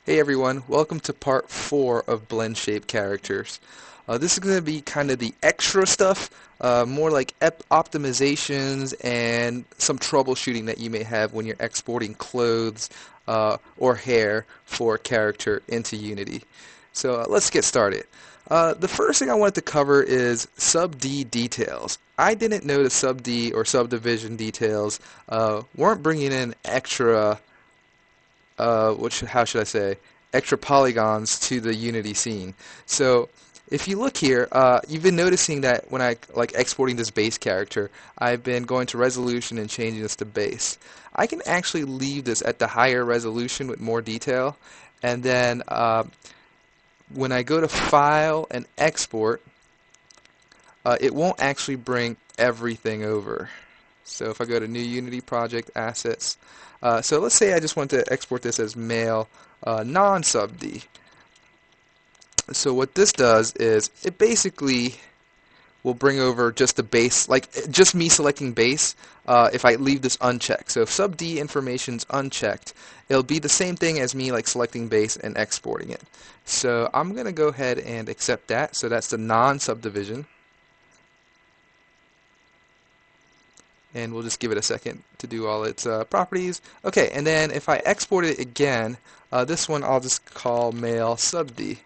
Hey everyone, welcome to part 4 of Blendshape characters. This is going to be kind of the extra stuff, more like optimizations and some troubleshooting that you may have when you're exporting clothes or hair for a character into Unity. So let's get started. The first thing I wanted to cover is SubD details. I didn't know the SubD or subdivision details weren't bringing in extra how should I say, extra polygons to the Unity scene. So if you look here, you've been noticing that when I like exporting this base character, I've been going to resolution and changing this to base. I can actually leave this at the higher resolution with more detail, and then when I go to File and Export, it won't actually bring everything over. So if I go to New Unity Project Assets, so let's say I just want to export this as male non-SubD. So what this does is it basically will bring over just the base, like just me selecting base if I leave this unchecked. So if SubD information's unchecked, it'll be the same thing as me like selecting base and exporting it. So I'm going to go ahead and accept that. So that's the non-subdivision. And we'll just give it a second to do all its properties. Okay, and then if I export it again, this one I'll just call male SubD.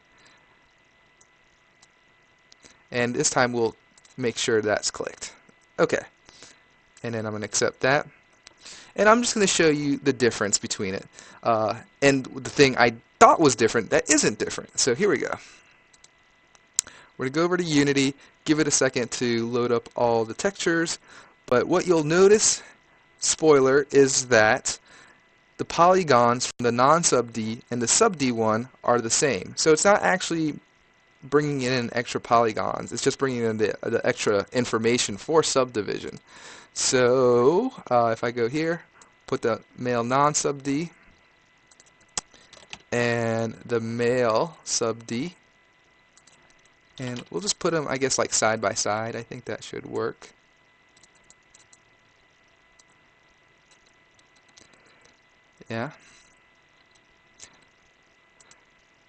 And this time we'll make sure that's clicked. Okay, and then I'm going to accept that. And I'm just going to show you the difference between it. And the thing I thought was different that isn't different. So here we go. We're going to go over to Unity, give it a second to load up all the textures. But what you'll notice, spoiler, is that the polygons from the non-SubD and the SubD one are the same. So it's not actually bringing in extra polygons. It's just bringing in the extra information for subdivision. So if I go here, put the male non-SubD and the male SubD, and we'll just put them, I guess, like side by side. I think that should work. Yeah.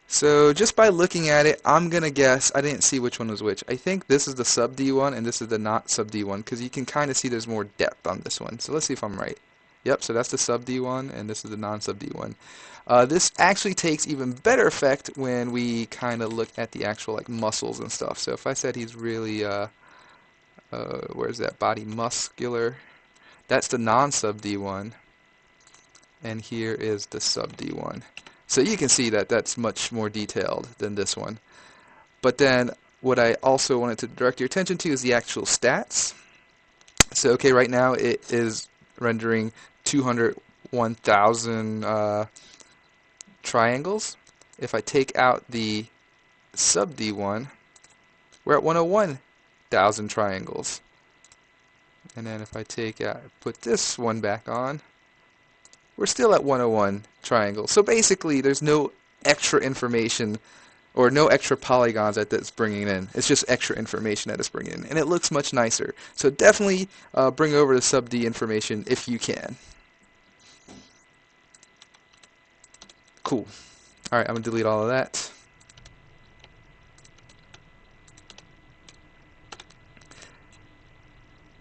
So just by looking at it, I'm going to guess, I didn't see which one was which. I think this is the SubD one and this is the not SubD one because you can kind of see there's more depth on this one. So let's see if I'm right. Yep, so that's the SubD one and this is the non-SubD one. This actually takes even better effect when we kind of look at the actual like muscles and stuff. So if I said he's really, where's that, body muscular, that's the non-SubD one. And here is the SubD one. So you can see that that's much more detailed than this one. But then what I also wanted to direct your attention to is the actual stats. So okay, right now it is rendering 201,000 triangles. If I take out the SubD one, we're at 101,000 triangles. And then if I put this one back on, we're still at 101 triangles. So basically, there's no extra information or no extra polygons that it's bringing in. It's just extra information that it's bringing in. And it looks much nicer. So definitely bring over the SubD information if you can. Cool. All right, I'm going to delete all of that.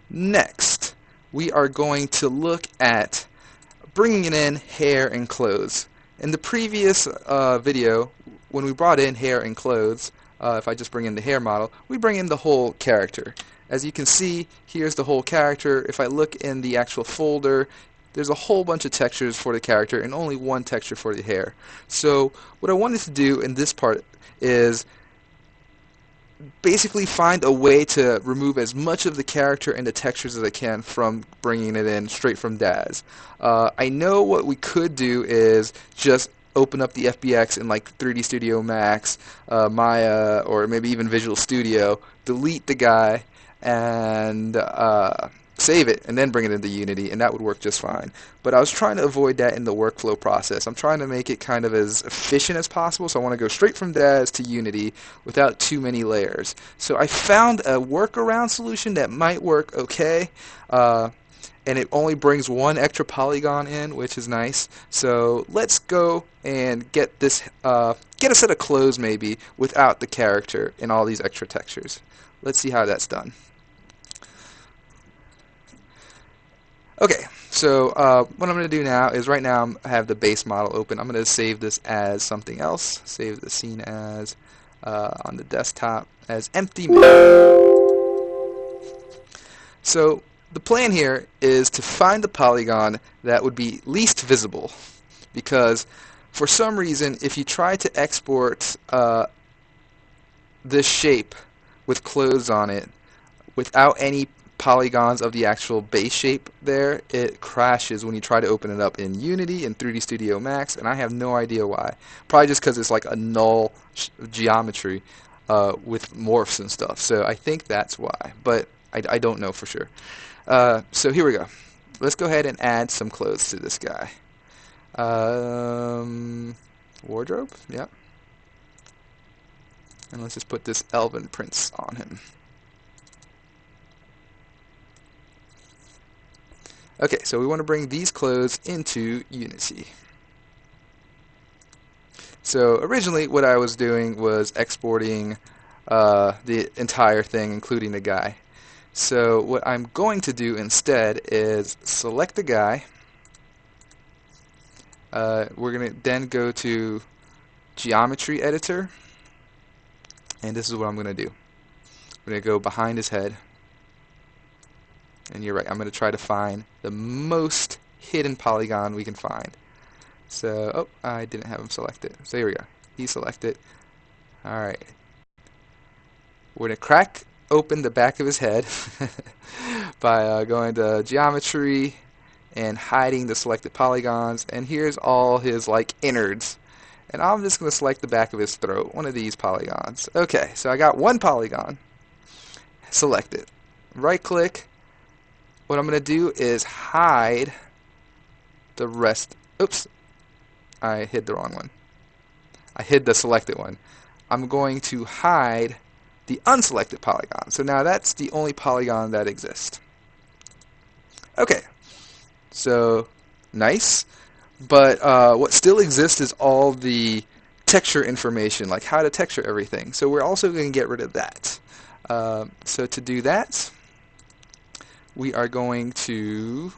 Next, we are going to look at bringing in hair and clothes. In the previous video, when we brought in hair and clothes, if I just bring in the hair model, we bring in the whole character. As you can see, here's the whole character. If I look in the actual folder, there's a whole bunch of textures for the character and only one texture for the hair. So what I wanted to do in this part is basically find a way to remove as much of the character and the textures as I can from bringing it in straight from DAZ. I know what we could do is just open up the FBX in like 3D Studio Max, Maya, or maybe even Visual Studio, delete the guy, and save it, and then bring it into Unity, and that would work just fine. But I was trying to avoid that in the workflow process. I'm trying to make it kind of as efficient as possible, so I want to go straight from DAZ to Unity without too many layers. So I found a workaround solution that might work okay, and it only brings one extra polygon in, which is nice. So let's go and get this, get a set of clothes maybe without the character and all these extra textures. Let's see how that's done. Okay, so what I'm going to do now is right now I have the base model open. I'm going to save this as something else. Save the scene as on the desktop as empty main. So the plan here is to find the polygon that would be least visible, because for some reason if you try to export this shape with clothes on it without any polygons of the actual base shape there, it crashes when you try to open it up in Unity and 3D Studio Max, and I have no idea why. Probably just because it's like a null geometry with morphs and stuff. So I think that's why, but I don't know for sure. So here we go. Let's go ahead and add some clothes to this guy. Wardrobe, yep. And let's just put this elven prince on him. Okay, so we want to bring these clothes into Unity. So originally what I was doing was exporting the entire thing, including the guy. So what I'm going to do instead is select the guy. We're going to then go to Geometry Editor, and this is what I'm going to do. I'm going to go behind his head. And you're right, I'm going to try to find the most hidden polygon we can find. So, oh, I didn't have him selected. So here we go. He's selected. Alright. We're going to crack open the back of his head by going to Geometry and hiding the selected polygons. And here's all his, like, innards. And I'm just going to select the back of his throat, one of these polygons. Okay, so I got one polygon selected. Right-click. What I'm going to do is hide the rest. Oops, I hid the wrong one. I hid the selected one. I'm going to hide the unselected polygon. So now that's the only polygon that exists. Okay, so nice. But what still exists is all the texture information, like how to texture everything. So we're also going to get rid of that. So to do that, we are going to,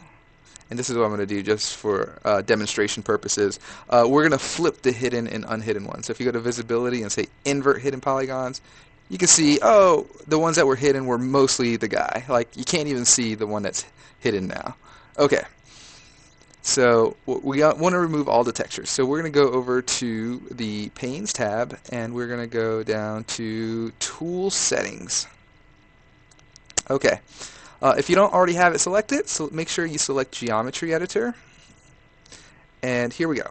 and this is what I'm going to do just for demonstration purposes, we're going to flip the hidden and unhidden ones. So if you go to visibility and say invert hidden polygons, you can see, oh, the ones that were hidden were mostly the guy. Like, you can't even see the one that's hidden now. Okay, so we want to remove all the textures. So we're going to go over to the Panes tab, and we're going to go down to Tool Settings. Okay. If you don't already have it selected, so make sure you select Geometry Editor. And here we go.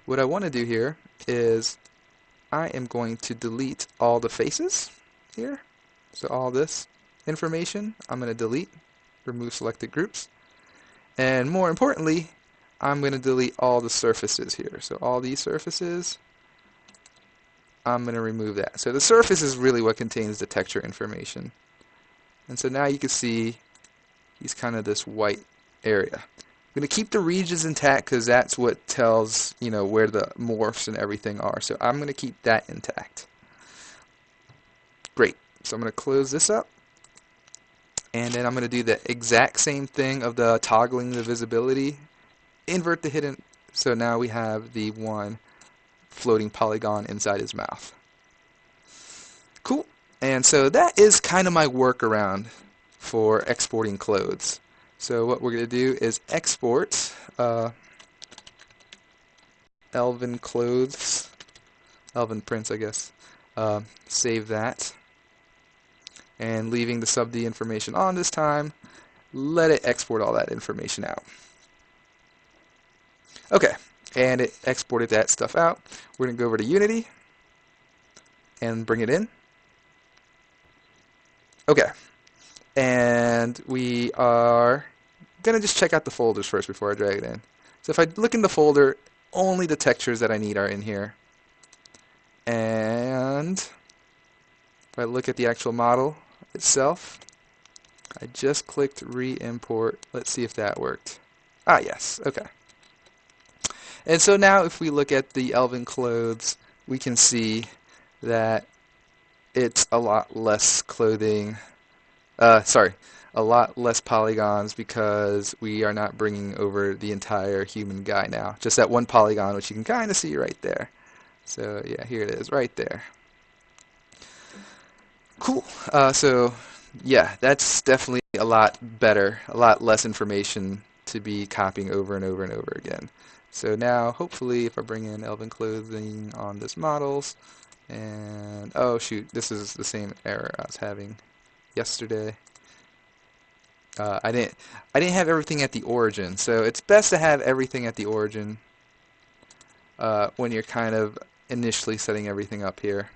What I want to do here is I am going to delete all the faces here. So all this information I'm going to delete, remove selected groups. And more importantly, I'm going to delete all the surfaces here. So all these surfaces, I'm going to remove that. So the surface is really what contains the texture information. And so now you can see he's kind of this white area. I'm going to keep the regions intact because that's what tells, you know, where the morphs and everything are. So I'm going to keep that intact. Great. So I'm going to close this up. And then I'm going to do the exact same thing of the toggling the visibility. Invert the hidden. So now we have the one floating polygon inside his mouth. Cool. And so that is kind of my workaround for exporting clothes. So what we're going to do is export elven clothes, elven prints, I guess. Save that. And leaving the SubD information on this time, let it export all that information out. Okay, and it exported that stuff out. We're going to go over to Unity and bring it in. Okay, and we are going to just check out the folders first before I drag it in. So if I look in the folder, only the textures that I need are in here. And if I look at the actual model itself, I just clicked re-import. Let's see if that worked. Ah, yes. Okay. And so now if we look at the elven clothes, we can see that it's a lot less clothing. Sorry, a lot less polygons because we are not bringing over the entire human guy now. Just that one polygon, which you can kind of see right there. So yeah, here it is, right there. Cool. So yeah, that's definitely a lot better, a lot less information to be copying over and over and over again. So now, hopefully, if I bring in elven clothing on this models, and oh shoot, this is the same error I was having yesterday. I didn't have everything at the origin, so it's best to have everything at the origin when you're kind of initially setting everything up here.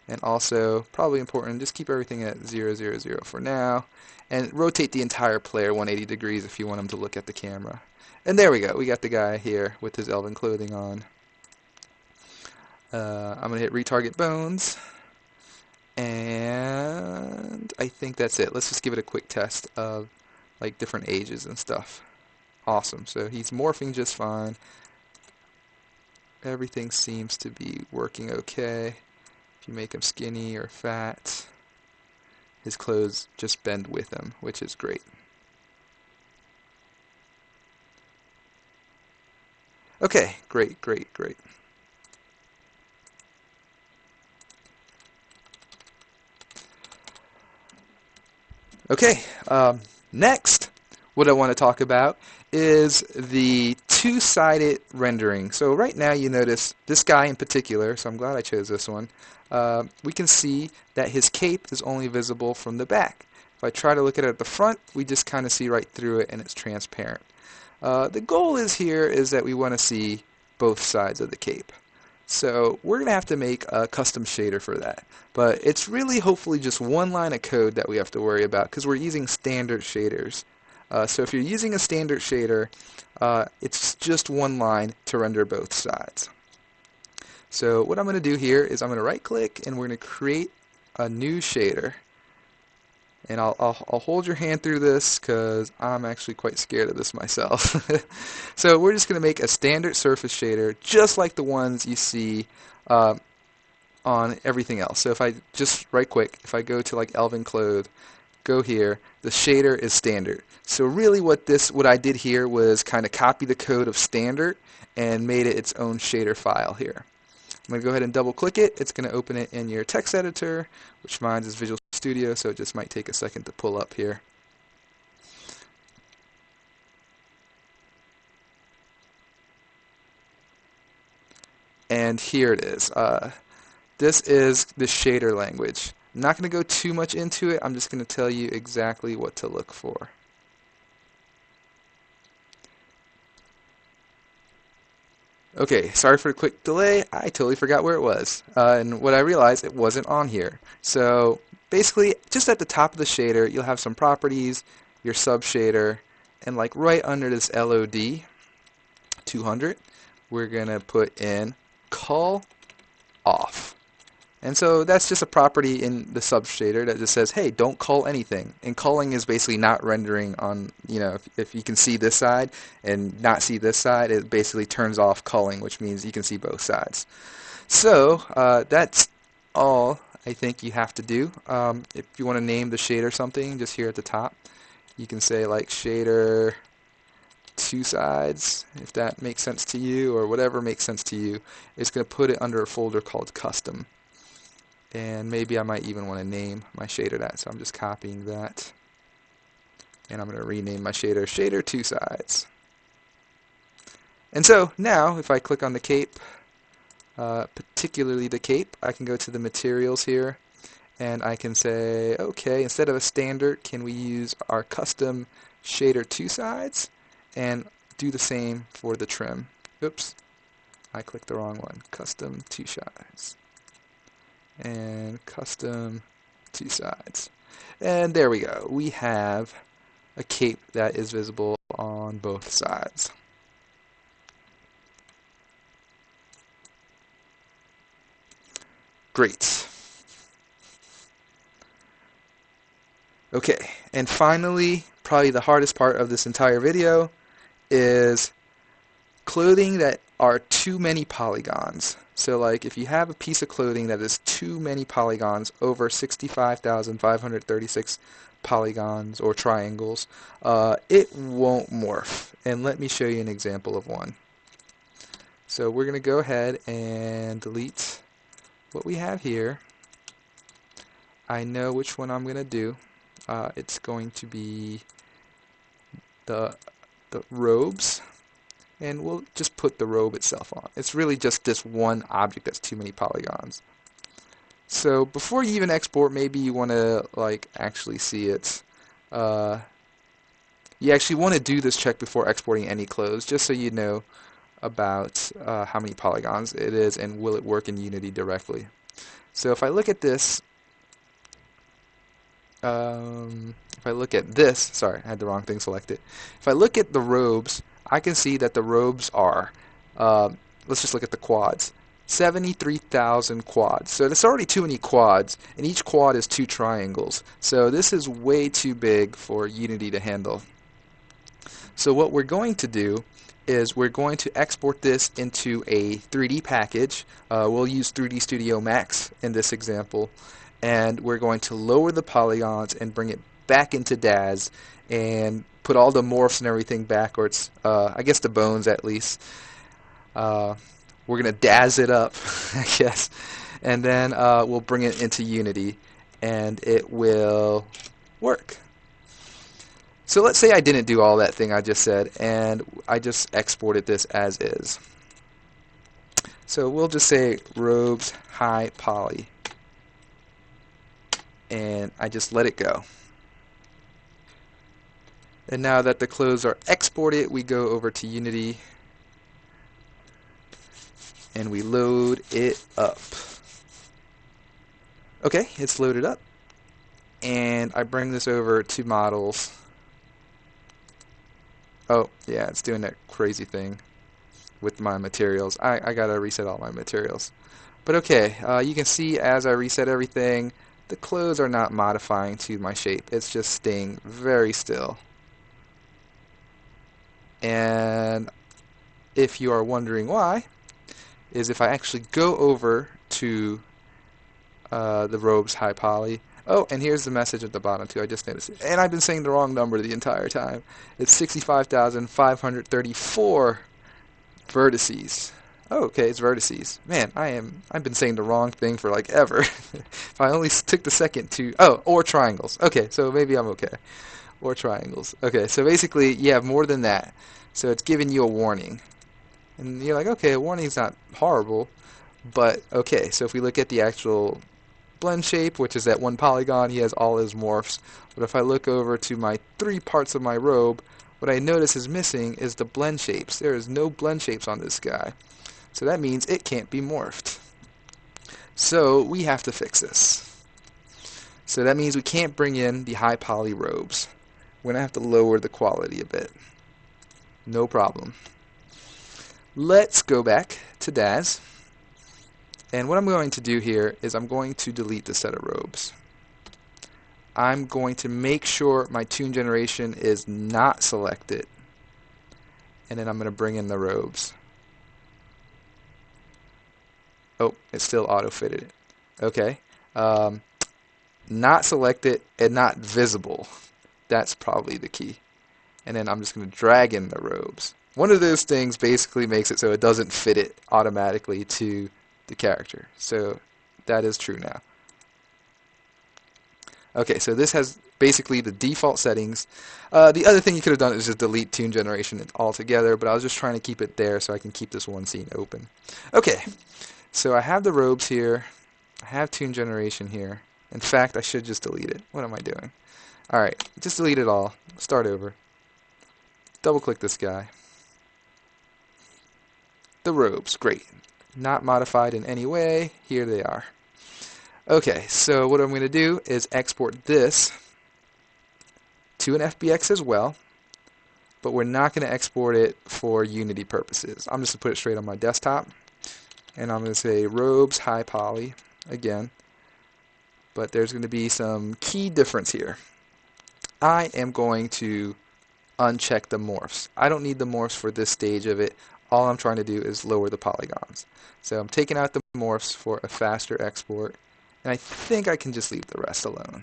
And also, probably important, just keep everything at 0, 0, 0 for now, and rotate the entire player 180 degrees if you want him to look at the camera. And there we go, we got the guy here with his elven clothing on. I'm going to hit retarget bones, and I think that's it. Let's just give it a quick test of like different ages and stuff. Awesome, so he's morphing just fine. Everything seems to be working okay. If you make him skinny or fat, his clothes just bend with him, which is great. Okay, great, great, great. Okay, next, what I want to talk about is the two-sided rendering. So right now you notice this guy in particular, so I'm glad I chose this one. We can see that his cape is only visible from the back. If I try to look at it at the front, we just kind of see right through it and it's transparent. The goal is that we want to see both sides of the cape. So we're going to have to make a custom shader for that. But it's really hopefully just one line of code that we have to worry about because we're using standard shaders. So if you're using a standard shader, it's just one line to render both sides. So what I'm going to do here is I'm going to right click and we're going to create a new shader. And I'll hold your hand through this because I'm actually quite scared of this myself. So we're just going to make a standard surface shader just like the ones you see on everything else. So if I just right quick, if I go to like Elven Clothe, go here, the shader is standard. So really what I did here was kind of copy the code of standard and made it its own shader file here. I'm going to go ahead and double click it. It's going to open it in your text editor, which mine is Visual Studio, so it just might take a second to pull up here. And here it is. This is the shader language. I'm not going to go too much into it. I'm just going to tell you exactly what to look for. Okay, sorry for the quick delay. I totally forgot where it was. And what I realized, it wasn't on here. So basically, just at the top of the shader, you'll have some properties, your sub shader, and like right under this LOD 200, we're going to put in call off. And so that's just a property in the sub shader that just says, hey, don't call anything. And calling is basically not rendering on, if you can see this side and not see this side, it basically turns off calling, which means you can see both sides. So that's all I think you have to do. If you want to name the shader something, just here at the top, you can say like shader two sides, if that makes sense to you, or whatever makes sense to you. It's going to put it under a folder called custom. And maybe I might even want to name my shader that, so I'm just copying that. And I'm going to rename my shader shader two sides. And so now, if I click on the cape, particularly the cape, I can go to the materials here, and I can say, okay, instead of a standard, can we use our custom shader two sides, and do the same for the trim. Oops, I clicked the wrong one. Custom two sides. And custom two sides. And there we go. We have a cape that is visible on both sides. Great. Okay, And finally, probably the hardest part of this entire video is clothing that are too many polygons. So like if you have a piece of clothing that is too many polygons, over 65,536 polygons or triangles, it won't morph. And let me show you an example of one. So we're going to go ahead and delete what we have here. I know which one I'm going to do. It's going to be the robes, and we'll just put the robe itself on. It's really just this one object that's too many polygons. So before you even export, maybe you want to like actually see it. You actually want to do this check before exporting any clothes, just so you know about how many polygons it is and will it work in Unity directly. So if I look at this, sorry, I had the wrong thing selected. If I look at the robes, I can see that the robes are, let's just look at the quads, 73,000 quads. So that's already too many quads, and each quad is 2 triangles. So this is way too big for Unity to handle. So what we're going to do is we're going to export this into a 3D package. We'll use 3D Studio Max in this example, and we're going to lower the polygons and bring it back into DAZ and put all the morphs and everything backwards, I guess the bones at least. We're going to DAZ it up, I guess, and then we'll bring it into Unity and it will work. So let's say I didn't do all that thing I just said, and I just exported this as is. So we'll just say robes high poly, and I just let it go. And now that the clothes are exported, we go over to Unity and we load it up. Okay, it's loaded up, and I bring this over to models. Oh, yeah, it's doing that crazy thing with my materials. I gotta reset all my materials. But okay, you can see as I reset everything, the clothes are not modifying to my shape. It's just staying very still. And if you are wondering why, is if I actually go over to the robes high poly. Oh, and here's the message at the bottom too. I just noticed it. And I've been saying the wrong number the entire time. It's 65,534 vertices. Oh, okay, it's vertices. Man, I've been saying the wrong thing for like ever. If I only took the second to, oh, or triangles. Okay, so maybe I'm okay. Or triangles. Okay, so basically you have more than that. So it's giving you a warning. And you're like, okay, a warning's not horrible, but okay, so if we look at the actual Blendshape, which is that one polygon, he has all his morphs. But if I look over to my 3 parts of my robe, what I notice is missing is the Blendshapes. There is no Blendshapes on this guy. So that means it can't be morphed. So we have to fix this. So that means we can't bring in the high poly robes. We're going to have to lower the quality a bit. No problem. Let's go back to DAZ. And what I'm going to do here is I'm going to delete the set of robes. I'm going to make sure my tune generation is not selected. And then I'm going to bring in the robes. Oh, it's still auto-fitted. Okay. Not selected and not visible. That's probably the key. And then I'm just going to drag in the robes. One of those things basically makes it so it doesn't fit it automatically to the character. So that is true now. Okay, so this has basically the default settings. The other thing you could have done is just delete tune generation altogether, but I was just trying to keep it there so I can keep this one scene open. Okay, so I have the robes here. I have tune generation here. In fact, I should just delete it. What am I doing? Alright, just delete it all. Start over. Double click this guy. The robes, great. Not modified in any way. Here they are. Okay, so what I'm going to do is export this to an FBX as well, but we're not going to export it for Unity purposes. I'm just going to put it straight on my desktop, and I'm going to say robes high poly again, but there's going to be some key difference here. I am going to uncheck the morphs. I don't need the morphs for this stage of it. All I'm trying to do is lower the polygons. So I'm taking out the morphs for a faster export, and I think I can just leave the rest alone.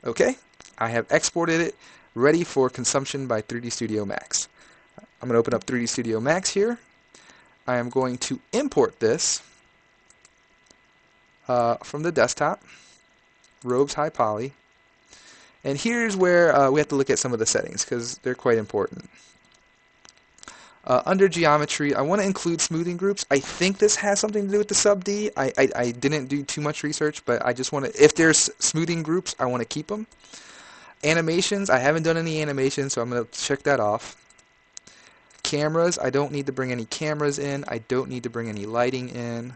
Okay, I have exported it, ready for consumption by 3D Studio Max. I'm going to open up 3D Studio Max here. I am going to import this from the desktop, Robes High Poly. And here's where we have to look at some of the settings because they're quite important. Under geometry, I want to include smoothing groups. I think this has something to do with the SubD. I didn't do too much research, but I just want to, if there's smoothing groups, I want to keep them. Animations, I haven't done any animations, so I'm going to check that off. Cameras, I don't need to bring any cameras in. I don't need to bring any lighting in.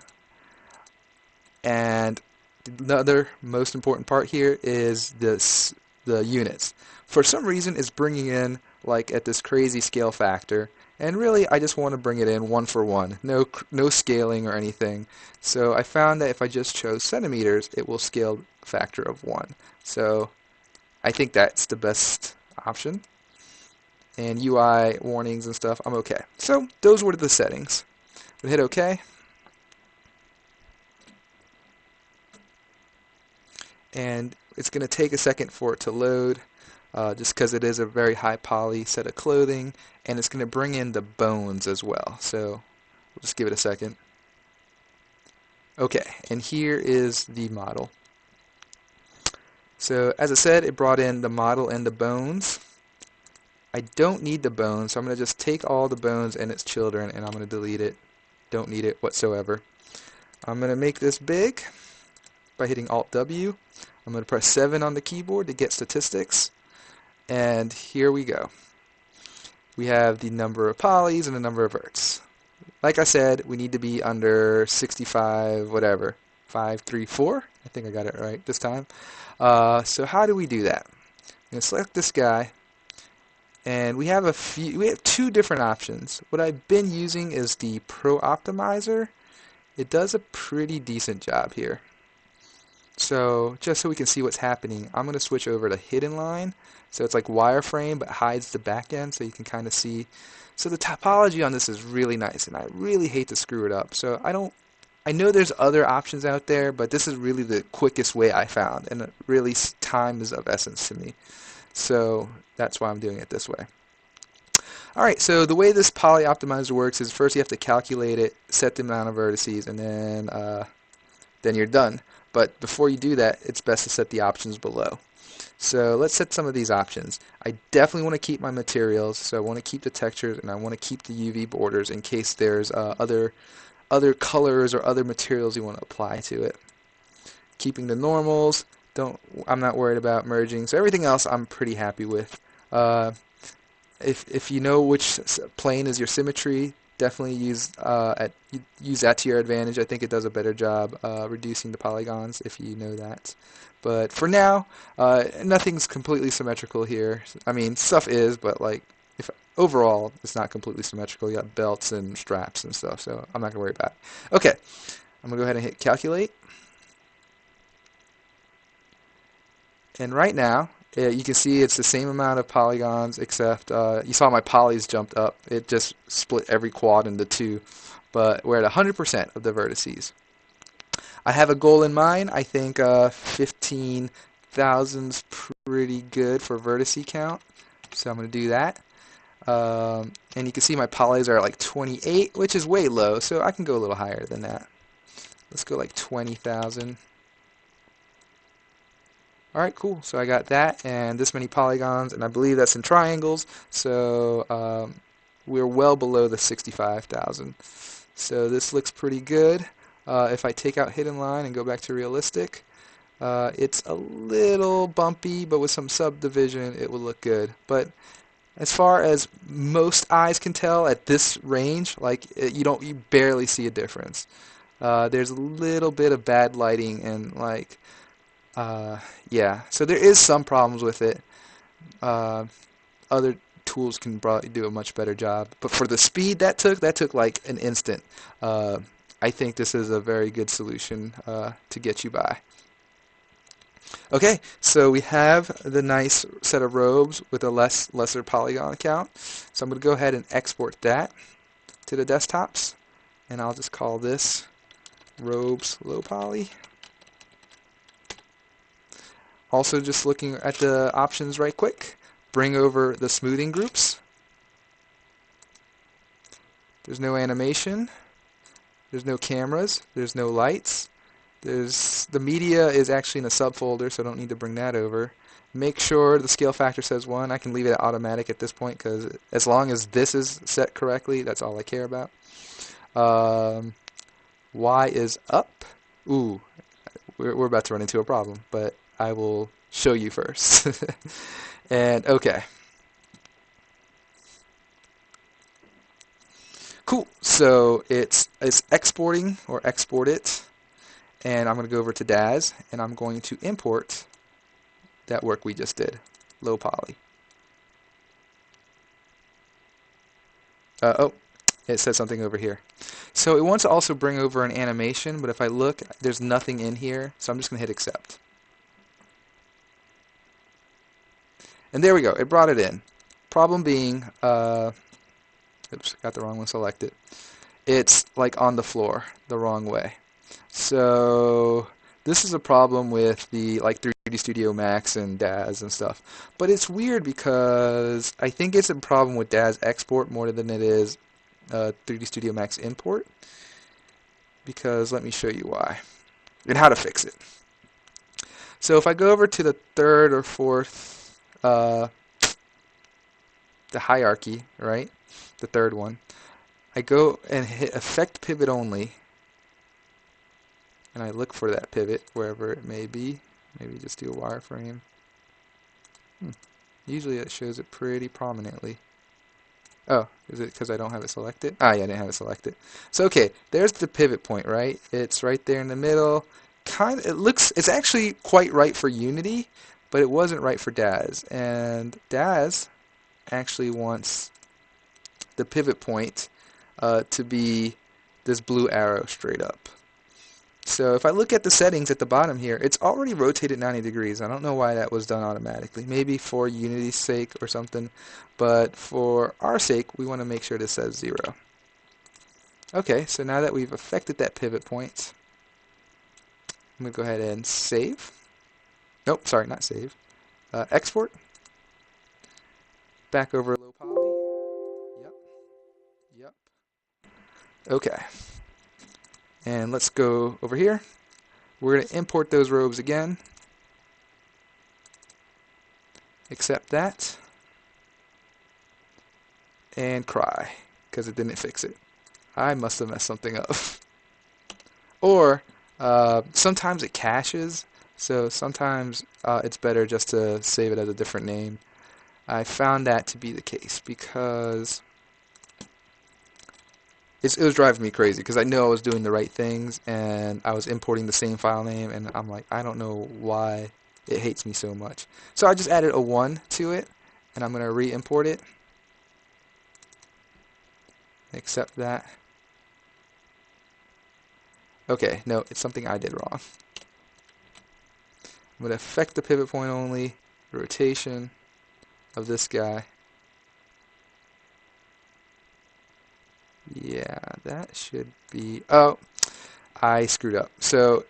And the other most important part here is the units. For some reason, it's bringing in like at this crazy scale factor. And really, I just want to bring it in 1 for 1. No scaling or anything. So I found that if I just chose centimeters, it will scale factor of 1. So I think that's the best option. And UI warnings and stuff, I'm okay. So those were the settings. We hit OK. And it's going to take a second for it to load. Just because it is a very high poly set of clothing, and it's going to bring in the bones as well. So we'll just give it a second. Okay, and here is the model. So as I said, it brought in the model and the bones. I don't need the bones, so I'm going to just take all the bones and its children, and I'm going to delete it. Don't need it whatsoever. I'm going to make this big by hitting Alt-W. I'm going to press 7 on the keyboard to get statistics. And here we go. We have the number of polys and the number of verts. Like I said, we need to be under 65, whatever, 534. I think I got it right this time. So how do we do that? I'm going to select this guy, and we have two different options. What I've been using is the Pro Optimizer. It does a pretty decent job here. So just so we can see what's happening, I'm going to switch over to Hidden Line. So it's like wireframe but hides the back end, so you can kind of see. So the topology on this is really nice, and I really hate to screw it up. So I know there's other options out there, but this is really the quickest way I found, and really time is of essence to me. So that's why I'm doing it this way. Alright, so the way this poly optimizer works is first you have to calculate it, set the amount of vertices, and then you're done. But before you do that, it's best to set the options below. So let's set some of these options. I definitely want to keep my materials, so I want to keep the textures, and I want to keep the UV borders in case there's other colors or other materials you want to apply to it. Keeping the normals, I'm not worried about merging, so everything else I'm pretty happy with. If you know which plane is your symmetry, definitely use that to your advantage. I think it does a better job reducing the polygons if you know that. But for now, nothing's completely symmetrical here. I mean, stuff is, but like overall, it's not completely symmetrical. You got belts and straps and stuff, so I'm not gonna worry about it. Okay, I'm gonna go ahead and hit calculate. And right now, you can see it's the same amount of polygons, except you saw my polys jumped up. It just split every quad into 2, but we're at 100% of the vertices. I have a goal in mind. I think 15,000's pretty good for vertice count, so I'm going to do that. And you can see my polys are like 28, which is way low, so I can go a little higher than that. Let's go like 20,000. Alright, cool. So I got that and this many polygons, and I believe that's in triangles, so we're well below the 65,000. So this looks pretty good. If I take out Hidden Line and go back to Realistic, it's a little bumpy, but with some subdivision it will look good. But as far as most eyes can tell at this range, like you barely see a difference. There's a little bit of bad lighting and like yeah, so there is some problems with it. Other tools can probably do a much better job, but for the speed that took like an instant. I think this is a very good solution to get you by. Okay, so we have the nice set of robes with a lesser polygon count. So I'm going to go ahead and export that to the desktops, and I'll just call this robes low poly. Also, just looking at the options right quick, bring over the smoothing groups. There's no animation, there's no cameras, there's no lights. The media is actually in a subfolder, so I don't need to bring that over. Make sure the scale factor says 1. I can leave it at automatic at this point because as long as this is set correctly, that's all I care about. Y is up. Ooh, we're about to run into a problem, but I will show you first. And okay. Cool. So it's exporting or export it. And I'm going to go over to DAZ, and I'm going to import that work we just did, low poly. Oh, it says something over here. So it wants to also bring over an animation, but if I look, there's nothing in here, so I'm just going to hit accept. And there we go, it brought it in. Problem being, oops, got the wrong one selected. It's like on the floor, the wrong way. So this is a problem with the like 3D Studio Max and DAZ and stuff. But it's weird because I think it's a problem with DAZ export more than it is 3D Studio Max import. Because let me show you why and how to fix it. So if I go over to the third or fourth, the hierarchy, right? The third one. I go and hit Effect Pivot Only. And I look for that pivot wherever it may be. Maybe just do a wireframe. Usually it shows it pretty prominently. Oh, is it because I don't have it selected? Ah, yeah, I didn't have it selected. So okay, there's the pivot point, right? It's right there in the middle. It's actually quite right for Unity, but it wasn't right for DAZ. And DAZ actually wants the pivot point to be this blue arrow straight up. So if I look at the settings at the bottom here, it's already rotated 90 degrees. I don't know why that was done automatically. Maybe for Unity's sake or something. But for our sake, we want to make sure this says 0. Okay, so now that we've affected that pivot point, I'm going to go ahead and save. Nope, sorry, not save. Export. Back over low poly. Yep. Yep. Okay. And let's go over here. We're going to import those robes again. Accept that. And cry, because it didn't fix it. I must have messed something up. Or, sometimes it caches, so sometimes it's better just to save it as a different name. I found that to be the case because it was driving me crazy because I knew I was doing the right things and I was importing the same file name and I'm like, I don't know why it hates me so much. So I just added a 1 to it and I'm going to re-import it. Accept that. Okay, no, it's something I did wrong. I'm going to affect the pivot point only, rotation of this guy. Yeah, that should be... Oh, I screwed up. So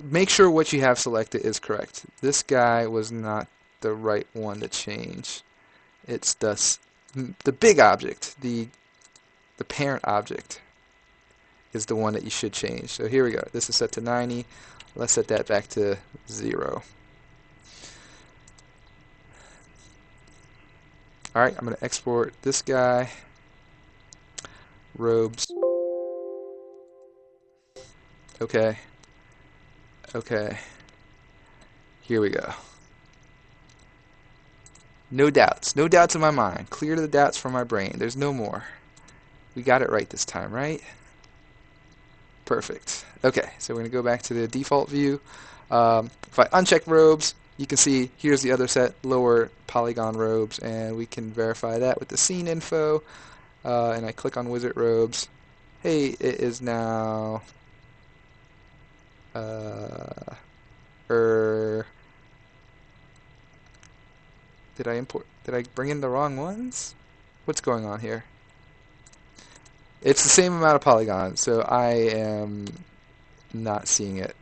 make sure what you have selected is correct. This guy was not the right one to change. It's the big object, the parent object is the one that you should change. So here we go. This is set to 90. Let's set that back to 0. Alright, I'm going to export this guy. Robes. Okay. Okay. Here we go. No doubts. No doubts in my mind. Clear the doubts from my brain. There's no more. We got it right this time, right? Perfect. Okay, so we're going to go back to the default view. If I uncheck robes, you can see here's the other set, lower polygon robes, and we can verify that with the scene info. And I click on wizard robes. Hey, it is now Er, did I bring in the wrong ones? What's going on here? It's the same amount of polygons, so I am not seeing it.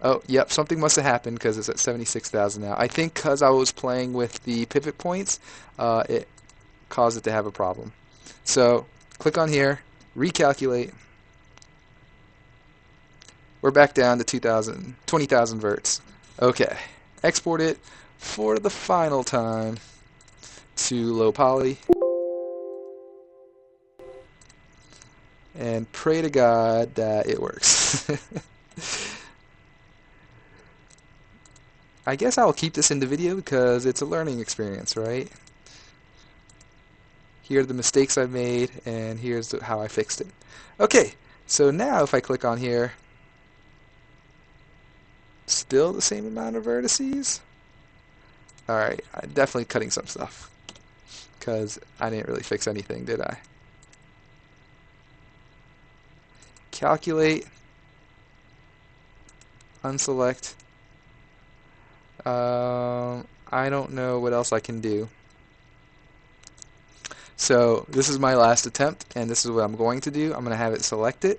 Oh, yep, something must have happened because it's at 76,000 now. I think because I was playing with the pivot points, it caused it to have a problem. So, click on here, recalculate. We're back down to 20,000 verts. Okay, export it for the final time to low poly. And pray to God that it works. I guess I will keep this in the video because it's a learning experience, right? Here are the mistakes I've made, and here's how I fixed it. Okay, so now if I click on here, still the same amount of vertices? Alright, I'm definitely cutting some stuff because I didn't really fix anything, did I? Calculate, unselect. I don't know what else I can do. So this is my last attempt, and this is what I'm going to do. I'm going to have it select it.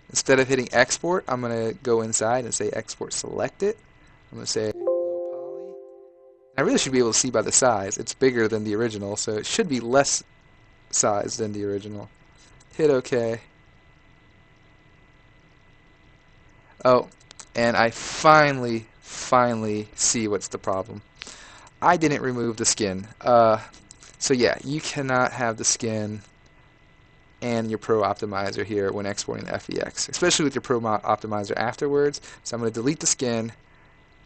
Instead of hitting export, I'm going to go inside and say export selected. I'm going to say low poly. I really should be able to see by the size. It's bigger than the original, so it should be less size than the original. Hit OK. Oh, and I finally see what's the problem. I didn't remove the skin. So yeah, you cannot have the skin and your Pro Optimizer here when exporting the FEX, especially with your Pro Optimizer afterwards. So I'm going to delete the skin,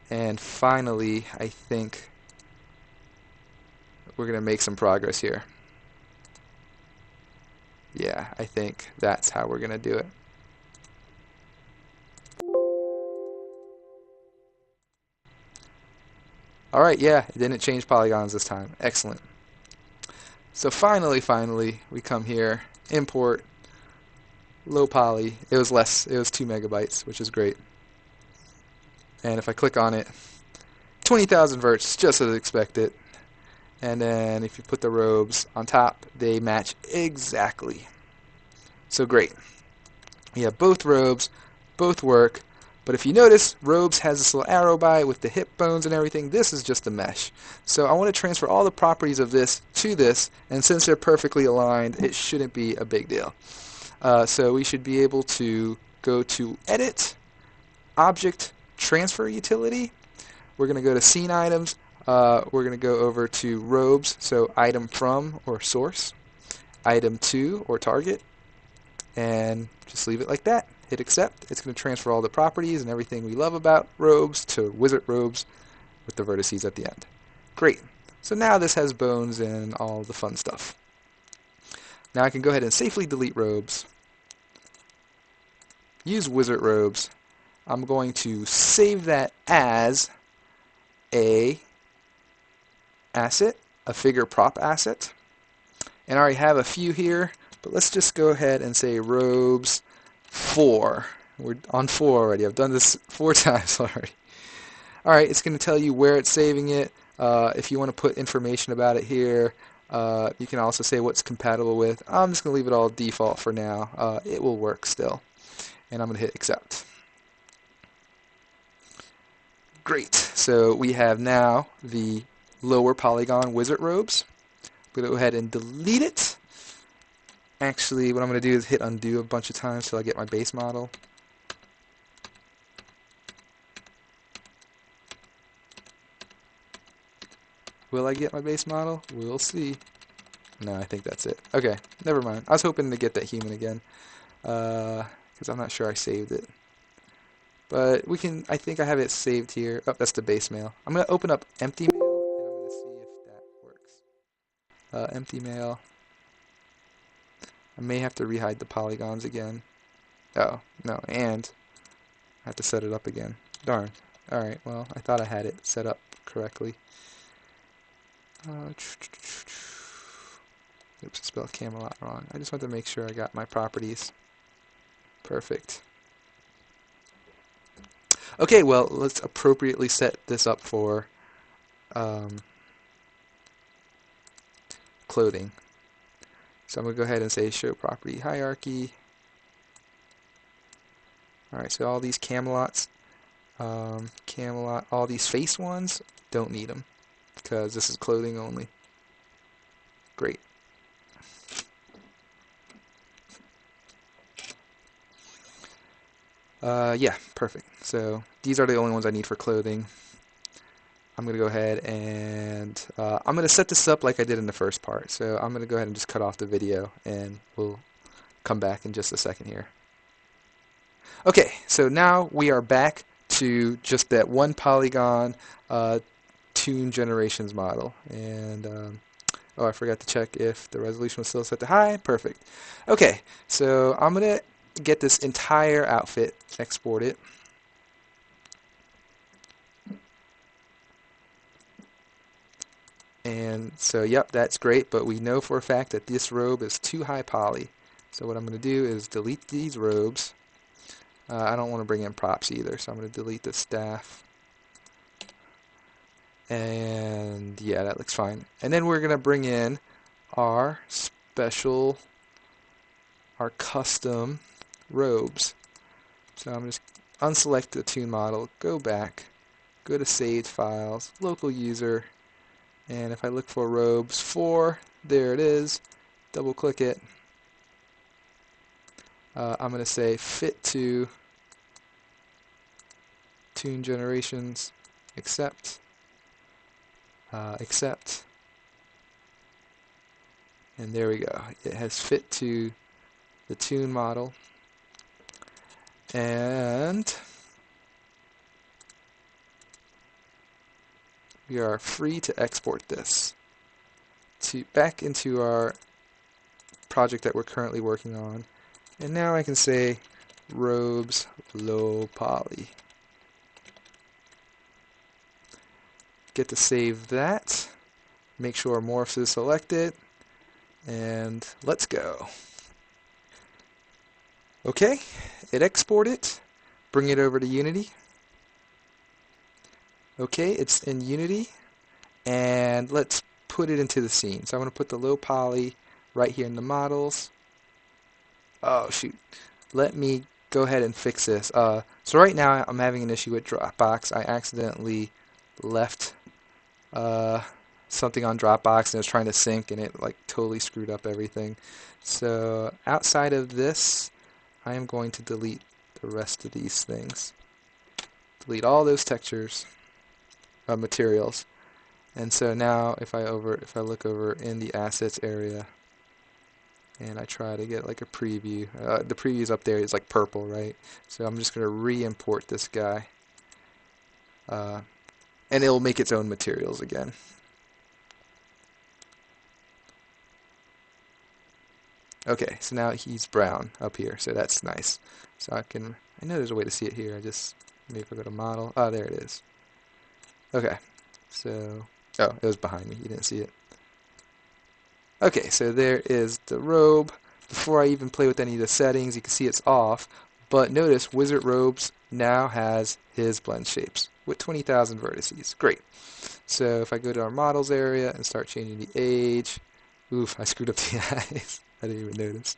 and finally, I think we're going to make some progress here. Yeah, I think that's how we're going to do it. Alright, yeah, it didn't change polygons this time. Excellent. So finally, we come here, import, low poly. It was less, it was 2 megabytes, which is great. And if I click on it, 20,000 verts, just as expected. And then if you put the robes on top, they match exactly. So great. We have both robes, both work. But if you notice, robes has this little arrow by it with the hip bones and everything. This is just a mesh. So I want to transfer all the properties of this to this, and since they're perfectly aligned, it shouldn't be a big deal. So we should be able to go to Edit, Object, Transfer Utility. We're going to go to Scene Items. We're going to go over to Robes, so Item From or Source, Item To or Target, and just leave it like that. Hit accept. It's going to transfer all the properties and everything we love about robes to wizard robes with the vertices at the end. Great. So now this has bones and all the fun stuff. Now I can go ahead and safely delete robes. Use wizard robes. I'm going to save that as a asset, a figure prop asset. And I already have a few here, but let's just go ahead and say robes 4. We're on 4 already. I've done this 4 times already. Alright, it's going to tell you where it's saving it. If you want to put information about it here, you can also say what's compatible with. I'm just going to leave it all default for now. It will work still. And I'm going to hit accept. Great. So we have now the lower polygon wizard robes. I'm going to go ahead and delete it. Actually, what I'm going to do is hit undo a bunch of times till I get my base model. Will I get my base model? We'll see. No, I think that's it. Okay, never mind. I was hoping to get that human again, because I'm not sure I saved it. But we can, I think I have it saved here. Oh, that's the base mail. I'm going to open up empty mail, and I'm going to see if that works. Empty mail. I may have to rehide the polygons again. Oh, no, and I have to set it up again. Darn. Alright, well, I thought I had it set up correctly. Oops, I spelled Camelot wrong. I just want to make sure I got my properties. Perfect. Okay, well, let's appropriately set this up for um, clothing. So I'm going to go ahead and say show property hierarchy. Alright, so all these Camelots, Camelot, all these face ones, don't need them because this is clothing only. Great. Yeah, perfect. So these are the only ones I need for clothing. I'm going to go ahead and I'm going to set this up like I did in the first part. So I'm going to go ahead and just cut off the video and we'll come back in just a second here. Okay, so now we are back to just that one polygon tune generations model. And oh, I forgot to check if the resolution was still set to high. Perfect. Okay, so I'm going to get this entire outfit, export it. And so, yep, that's great, but we know for a fact that this robe is too high poly. So what I'm going to do is delete these robes. I don't want to bring in props either, so I'm going to delete the staff. And yeah, that looks fine. And then we're going to bring in our special, our custom robes. So I'm just unselect the tune model, go back, go to saved files, local user, and if I look for robes 4, there it is, double click it. I'm going to say fit to tune generations, accept, accept, and there we go. It has fit to the tune model, and we are free to export this to back into our project that we're currently working on. And now I can say robes low poly. Get to save that. Make sure morphs is selected. And let's go. Okay, it exported. Bring it over to Unity. Okay, it's in Unity. And let's put it into the scene. So I'm going to put the low poly right here in the models. Oh, shoot. Let me go ahead and fix this. So right now I'm having an issue with Dropbox. I accidentally left something on Dropbox and it was trying to sync and it like totally screwed up everything. So outside of this, I am going to delete the rest of these things. Delete all those textures, materials. And so now if I look over in the assets area and I try to get like a preview, the preview's up there is like purple, right? So I'm just going to re-import this guy. And it'll make its own materials again. Okay, so now he's brown up here, so that's nice. So I know there's a way to see it here. Maybe if I go to model, there it is. Okay, so, oh, it was behind me. You didn't see it. Okay, so there is the robe. Before I even play with any of the settings, you can see it's off. But notice Wizard Robes now has his blend shapes with 20,000 vertices. Great. So if I go to our models area and start changing the age, oof, I screwed up the eyes. I didn't even notice.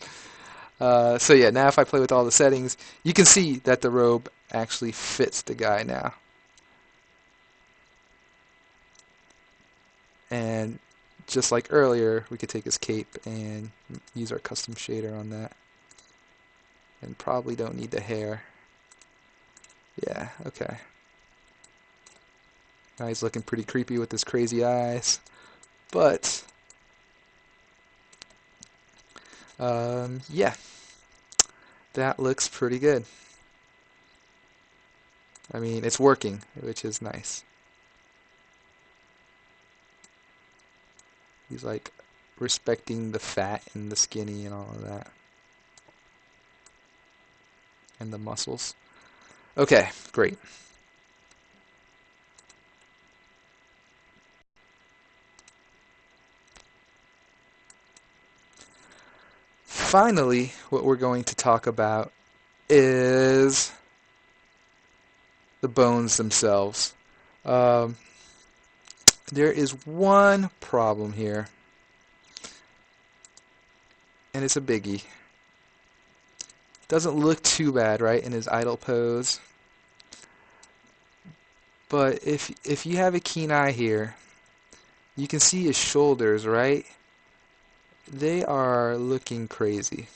So yeah, now if I play with all the settings, you can see that the robe actually fits the guy now. And just like earlier, we could take his cape and use our custom shader on that. And probably don't need the hair. Yeah, okay. Now he's looking pretty creepy with his crazy eyes. But, yeah, that looks pretty good. I mean, it's working, which is nice. He's like respecting the fat and the skinny and all of that. And the muscles. Okay, great. Finally, what we're going to talk about is the bones themselves. Um, there is one problem here, and it's a biggie. Doesn't look too bad, right, in his idle pose. But if you have a keen eye here, you can see his shoulders, right? They are looking crazy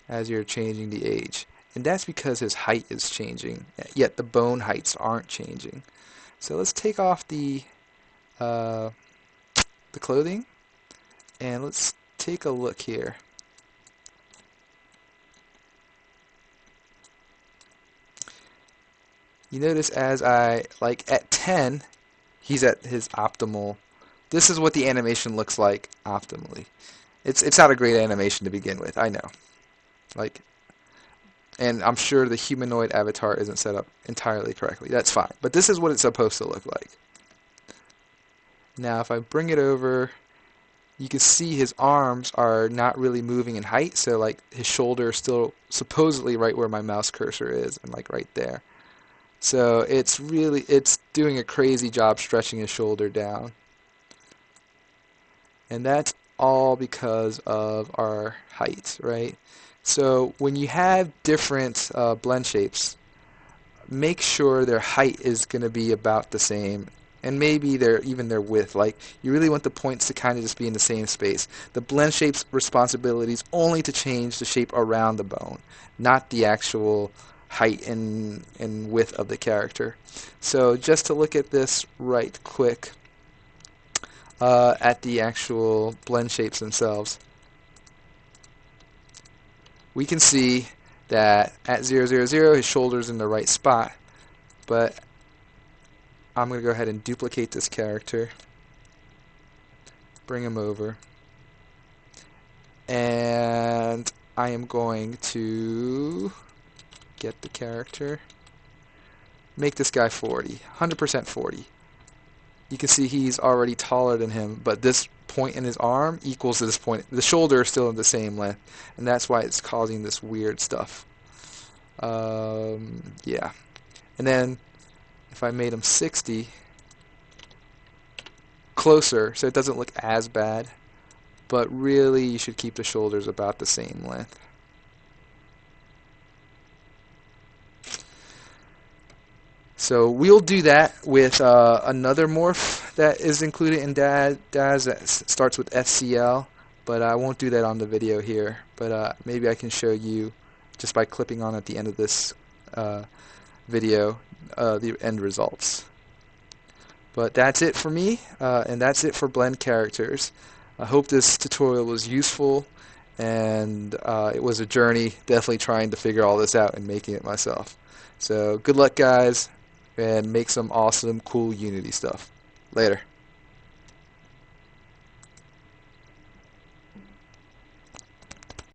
as you're changing the age. And that's because his height is changing, yet the bone heights aren't changing. So let's take off the clothing, and let's take a look here. You notice as at 10, he's at his optimal. This is what the animation looks like optimally. It's not a great animation to begin with, I know. And I'm sure the humanoid avatar isn't set up entirely correctly. That's fine. But this is what it's supposed to look like. Now if I bring it over, you can see his arms are not really moving in height, so like his shoulder is still supposedly right where my mouse cursor is, and like right there. So it's doing a crazy job stretching his shoulder down. And that's all because of our height, right? So when you have different blend shapes, make sure their height is going to be about the same, and maybe even their width. Like, you really want the points to kind of just be in the same space. The blend shape's responsibility is only to change the shape around the bone, not the actual height and width of the character. So just to look at this right quick, at the actual blend shapes themselves, we can see that at 0, 0, 0, his shoulder's in the right spot, but I'm going to go ahead and duplicate this character, bring him over, and I am going to get the character, make this guy 40, 100% 40. You can see he's already taller than him, but this point in his arm equals to this point. The shoulder is still the same length, and that's why it's causing this weird stuff. Yeah. And then if I made him 60, closer, so it doesn't look as bad, but really you should keep the shoulders about the same length. So we'll do that with another morph that is included in DAZ that starts with SCL, but I won't do that on the video here. But maybe I can show you just by clipping on at the end of this video the end results. But that's it for me, and that's it for blend characters. I hope this tutorial was useful, and it was a journey, definitely trying to figure all this out and making it myself. So good luck, guys, and make some awesome, cool Unity stuff. Later.